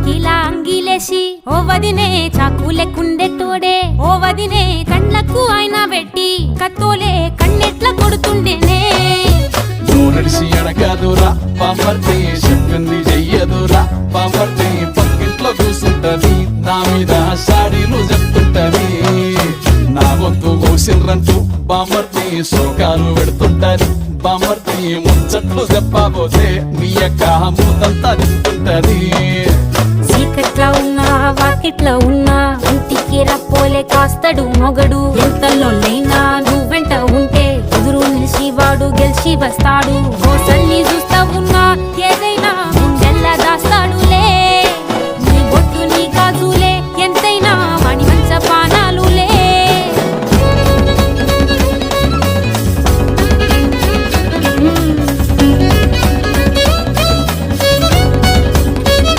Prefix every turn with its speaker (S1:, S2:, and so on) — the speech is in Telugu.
S1: అంగిలా అంగిలేసి ఓ వదినే చాకులెక్కుండెట్టోడే ఓ వదినే కండ్లకు ఆయన పెట్టి కత్తోలే కన్నెట్ల కొడుతుండేనే
S2: నడిసి అడగదురా పాపర్తి చెప్పింది చెయ్యదురా పాపర్తి పక్కింట్లో కూసుంటది నా మీద సాడీలు చెప్తుంటది నా గొంతు కోసిర్రంటూ బామర్తి శోకాలు పెడుతుంటది బామర్తి ముచ్చట్లు చెప్పబోతే మీ యొక్క మూతంతా చెప్తుంటది
S1: చీకట్లా ఉన్నా వాకిట్లా ఉన్నా ఇంటికి రప్పోలే కాస్తడు మొగడు ఎంతలోనైనా నువ్వెంట ఉంటే ఎదురు నిలిచి వాడు గెలిచి వస్తాడు గోసల్ని చూస్తా ఉన్నా